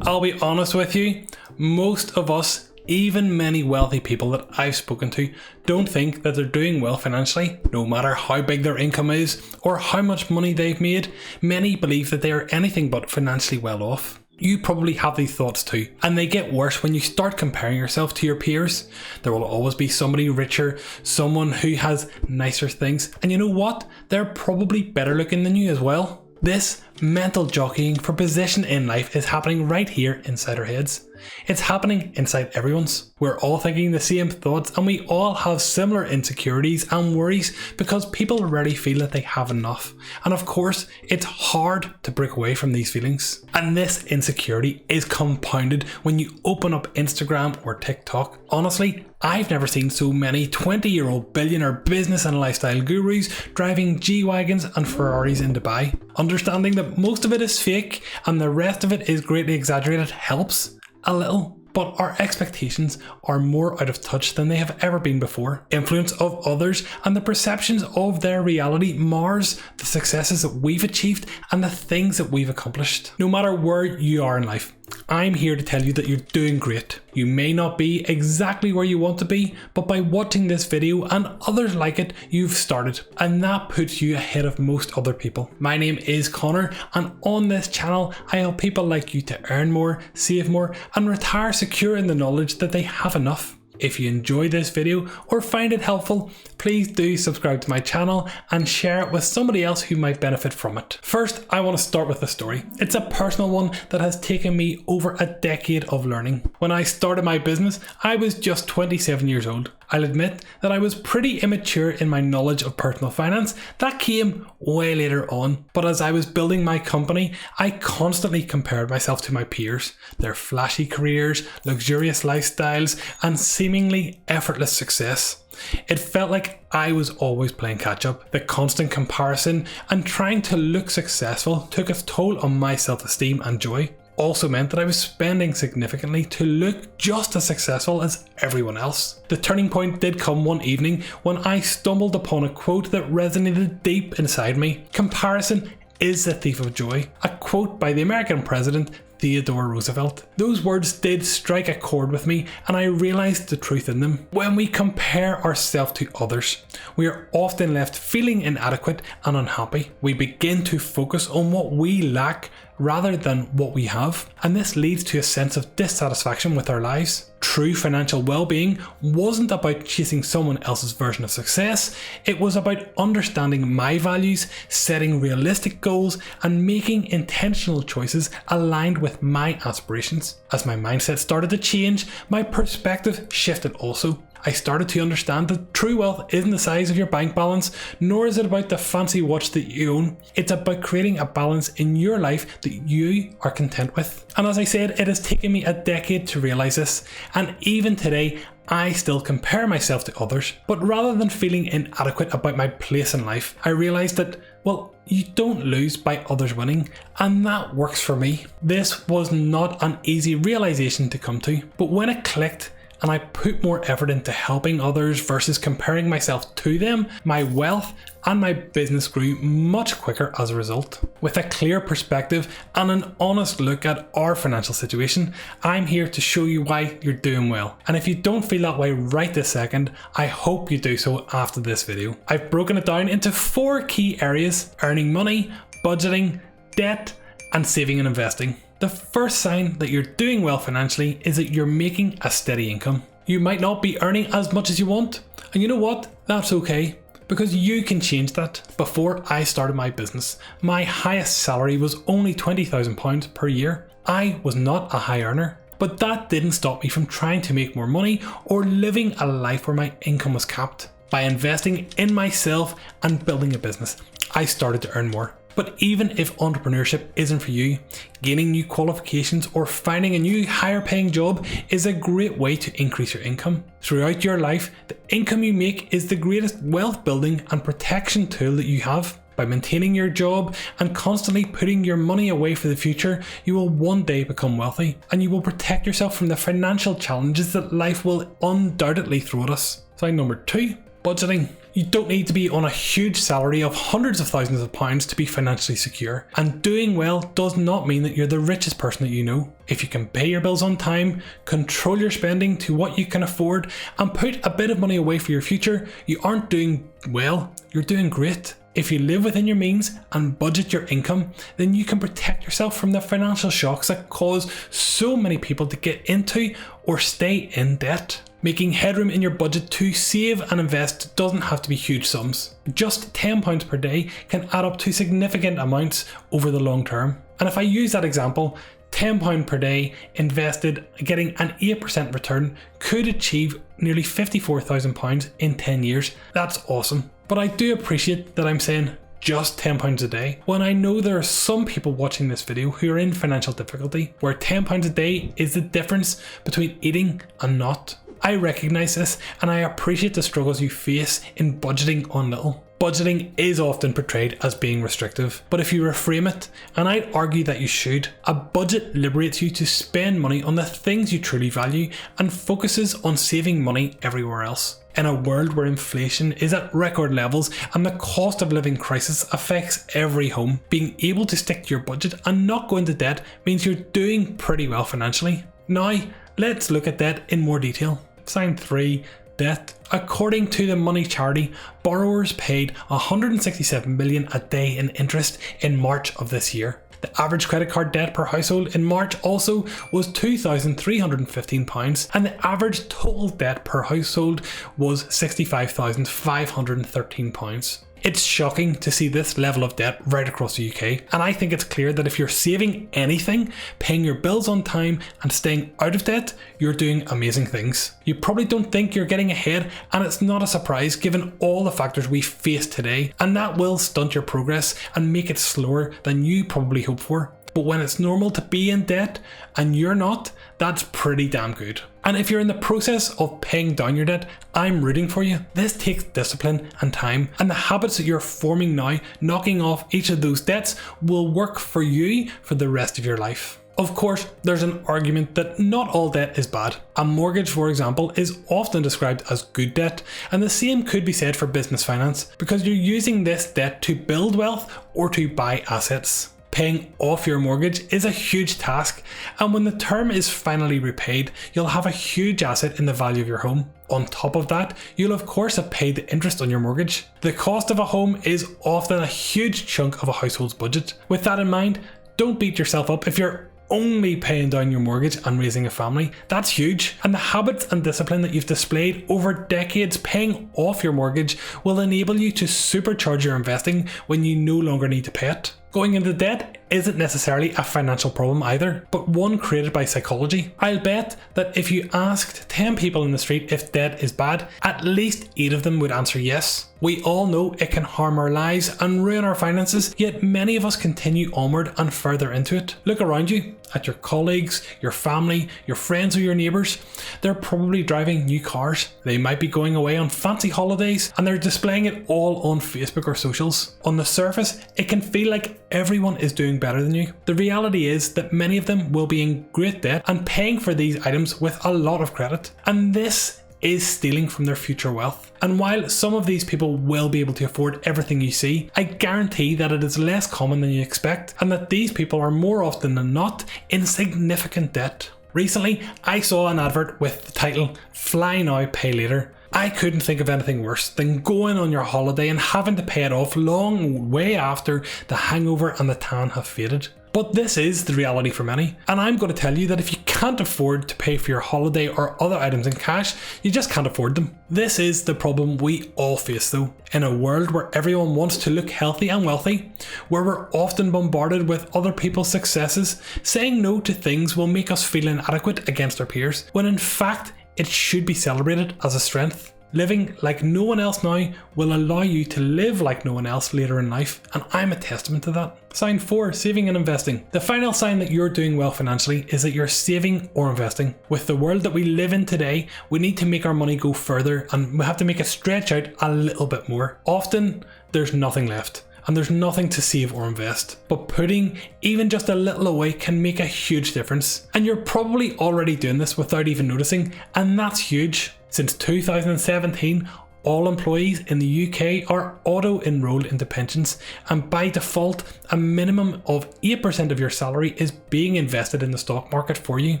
I'll be honest with you, most of us, even many wealthy people that I've spoken to, don't think that they're doing well financially, no matter how big their income is or how much money they've made. Many believe that they are anything but financially well off. You probably have these thoughts too, and they get worse when you start comparing yourself to your peers. There will always be somebody richer, someone who has nicer things, and you know what? They're probably better looking than you as well. This mental jockeying for position in life is happening right here inside our heads. It's happening inside everyone's. We're all thinking the same thoughts, and we all have similar insecurities and worries because people rarely feel that they have enough. And of course, it's hard to break away from these feelings. And this insecurity is compounded when you open up Instagram or TikTok. Honestly, I've never seen so many 20-year-old billionaire business and lifestyle gurus driving G-Wagons and Ferraris in Dubai. Understanding that most of it is fake and the rest of it is greatly exaggerated helps a little, but our expectations are more out of touch than they have ever been before. Influence of others and the perceptions of their reality mars the successes that we've achieved and the things that we've accomplished. No matter where you are in life, I'm here to tell you that you're doing great. You may not be exactly where you want to be, but by watching this video and others like it, you've started, and that puts you ahead of most other people. My name is Connor, and on this channel, I help people like you to earn more, save more, and retire secure in the knowledge that they have enough. If you enjoyed this video or find it helpful, please do subscribe to my channel and share it with somebody else who might benefit from it. First, I want to start with a story. It's a personal one that has taken me over a decade of learning. When I started my business, I was just 27 years old. I'll admit that I was pretty immature in my knowledge of personal finance. That came way later on. But as I was building my company, I constantly compared myself to my peers. Their flashy careers, luxurious lifestyles, and seemingly effortless success. It felt like I was always playing catch up. The constant comparison and trying to look successful took its toll on my self-esteem and joy. Also meant that I was spending significantly to look just as successful as everyone else. The turning point did come one evening when I stumbled upon a quote that resonated deep inside me. Comparison is the thief of joy. A quote by the American president Theodore Roosevelt. Those words did strike a chord with me, and I realised the truth in them. When we compare ourselves to others, we are often left feeling inadequate and unhappy. We begin to focus on what we lack rather than what we have, and this leads to a sense of dissatisfaction with our lives. True financial well-being wasn't about chasing someone else's version of success. It was about understanding my values, setting realistic goals, and making intentional choices aligned with my aspirations. As my mindset started to change, my perspective shifted also. I started to understand that true wealth isn't the size of your bank balance, nor is it about the fancy watch that you own. It's about creating a balance in your life that you are content with. And as I said, it has taken me a decade to realise this, and even today, I still compare myself to others. But rather than feeling inadequate about my place in life, I realised that, well, you don't lose by others winning, and that works for me. This was not an easy realisation to come to, but when it clicked, and I put more effort into helping others versus comparing myself to them, my wealth and my business grew much quicker as a result. With a clear perspective and an honest look at our financial situation, I'm here to show you why you're doing well. And if you don't feel that way right this second, I hope you do so after this video. I've broken it down into 4 key areas: earning money, budgeting, debt, and saving and investing. The first sign that you're doing well financially is that you're making a steady income. You might not be earning as much as you want, and you know what? That's okay, because you can change that. Before I started my business, my highest salary was only £20,000 per year. I was not a high earner, but that didn't stop me from trying to make more money or living a life where my income was capped. By investing in myself and building a business, I started to earn more. But even if entrepreneurship isn't for you, gaining new qualifications or finding a new higher paying job is a great way to increase your income. Throughout your life, the income you make is the greatest wealth building and protection tool that you have. By maintaining your job and constantly putting your money away for the future, you will one day become wealthy, and you will protect yourself from the financial challenges that life will undoubtedly throw at us. Sign number 2, budgeting. You don't need to be on a huge salary of hundreds of thousands of pounds to be financially secure. And doing well does not mean that you're the richest person that you know. If you can pay your bills on time, control your spending to what you can afford, and put a bit of money away for your future, you aren't doing well, you're doing great. If you live within your means and budget your income, then you can protect yourself from the financial shocks that cause so many people to get into or stay in debt. Making headroom in your budget to save and invest doesn't have to be huge sums. Just £10 per day can add up to significant amounts over the long term. And if I use that example, £10 per day invested getting an 8% return could achieve nearly £54,000 in 10 years. That's awesome. But I do appreciate that I'm saying just £10 a day, when I know there are some people watching this video who are in financial difficulty, where £10 a day is the difference between eating and not. I recognise this and I appreciate the struggles you face in budgeting on little. Budgeting is often portrayed as being restrictive, but if you reframe it, and I'd argue that you should, a budget liberates you to spend money on the things you truly value and focuses on saving money everywhere else. In a world where inflation is at record levels and the cost of living crisis affects every home, being able to stick to your budget and not go into debt means you're doing pretty well financially. Now, let's look at debt in more detail. Sign 3. Debt. According to the money charity, borrowers paid $167 million a day in interest in March of this year. The average credit card debt per household in March also was £2,315, and the average total debt per household was £65,513. It's shocking to see this level of debt right across the UK, and I think it's clear that if you're saving anything, paying your bills on time and staying out of debt, you're doing amazing things. You probably don't think you're getting ahead, and it's not a surprise given all the factors we face today, and that will stunt your progress and make it slower than you probably hoped for. But when it's normal to be in debt and you're not, that's pretty damn good. And if you're in the process of paying down your debt, I'm rooting for you. This takes discipline and time, and the habits that you're forming now, knocking off each of those debts, will work for you for the rest of your life. Of course, there's an argument that not all debt is bad. A mortgage, for example, is often described as good debt, and the same could be said for business finance, because you're using this debt to build wealth or to buy assets. Paying off your mortgage is a huge task, and when the term is finally repaid, you'll have a huge asset in the value of your home. On top of that, you'll of course have paid the interest on your mortgage. The cost of a home is often a huge chunk of a household's budget. With that in mind, don't beat yourself up if you're only paying down your mortgage and raising a family. That's huge, and the habits and discipline that you've displayed over decades paying off your mortgage will enable you to supercharge your investing when you no longer need to pay it. Going into debt isn't necessarily a financial problem either, but one created by psychology. I'll bet that if you asked 10 people in the street if debt is bad, at least 8 of them would answer yes. We all know it can harm our lives and ruin our finances, yet many of us continue onward and further into it. Look around you, at your colleagues, your family, your friends or your neighbours. They're probably driving new cars, they might be going away on fancy holidays, and they're displaying it all on Facebook or socials. On the surface, it can feel like everyone is doing better than you. The reality is that many of them will be in great debt and paying for these items with a lot of credit, and this is stealing from their future wealth. And while some of these people will be able to afford everything you see, I guarantee that it is less common than you expect, and that these people are more often than not in significant debt. Recently, I saw an advert with the title "Fly Now, Pay Later." I couldn't think of anything worse than going on your holiday and having to pay it off long way after the hangover and the tan have faded. But this is the reality for many, and I'm going to tell you that if you can't afford to pay for your holiday or other items in cash, you just can't afford them. This is the problem we all face though. In a world where everyone wants to look healthy and wealthy, where we're often bombarded with other people's successes, saying no to things will make us feel inadequate against our peers, when in fact it should be celebrated as a strength. Living like no one else now will allow you to live like no one else later in life, and I'm a testament to that. Sign 4, saving and investing. The final sign that you're doing well financially is that you're saving or investing. With the world that we live in today, we need to make our money go further, and we have to make it stretch out a little bit more. Often, there's nothing left, and there's nothing to save or invest. But putting even just a little away can make a huge difference. And you're probably already doing this without even noticing, and that's huge. Since 2017, all employees in the UK are auto-enrolled into pensions, and by default, a minimum of 8% of your salary is being invested in the stock market for you.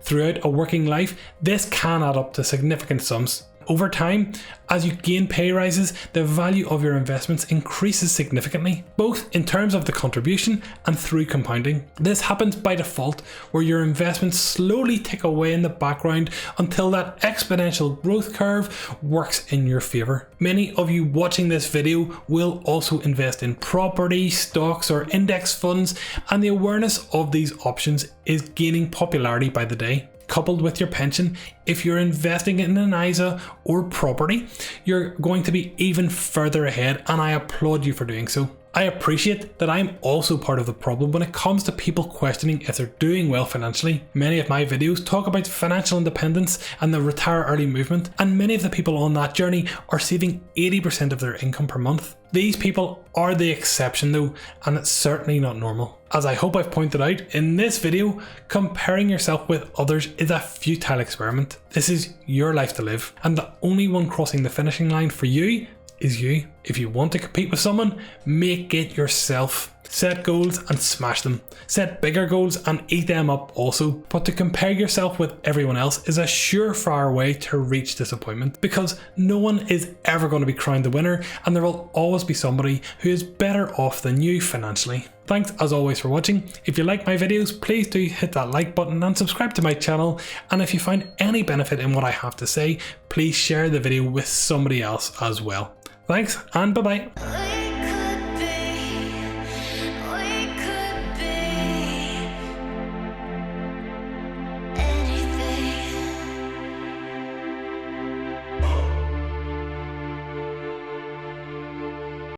Throughout a working life, this can add up to significant sums. Over time, as you gain pay rises, the value of your investments increases significantly, both in terms of the contribution and through compounding. This happens by default, where your investments slowly tick away in the background until that exponential growth curve works in your favour. Many of you watching this video will also invest in property, stocks or index funds, and the awareness of these options is gaining popularity by the day. Coupled with your pension, if you're investing in an ISA or property, you're going to be even further ahead, and I applaud you for doing so. I appreciate that I'm also part of the problem when it comes to people questioning if they're doing well financially. Many of my videos talk about financial independence and the retire early movement, and many of the people on that journey are saving 80% of their income per month. These people are the exception though, and it's certainly not normal. As I hope I've pointed out in this video, comparing yourself with others is a futile experiment. This is your life to live, and the only one crossing the finishing line for you is you. If you want to compete with someone, make it yourself. Set goals and smash them. Set bigger goals and eat them up also. But to compare yourself with everyone else is a surefire way to reach disappointment, because no one is ever going to be crowned the winner, and there will always be somebody who is better off than you financially. Thanks as always for watching. If you like my videos, please do hit that like button and subscribe to my channel. And if you find any benefit in what I have to say, please share the video with somebody else as well. Thanks and bye bye.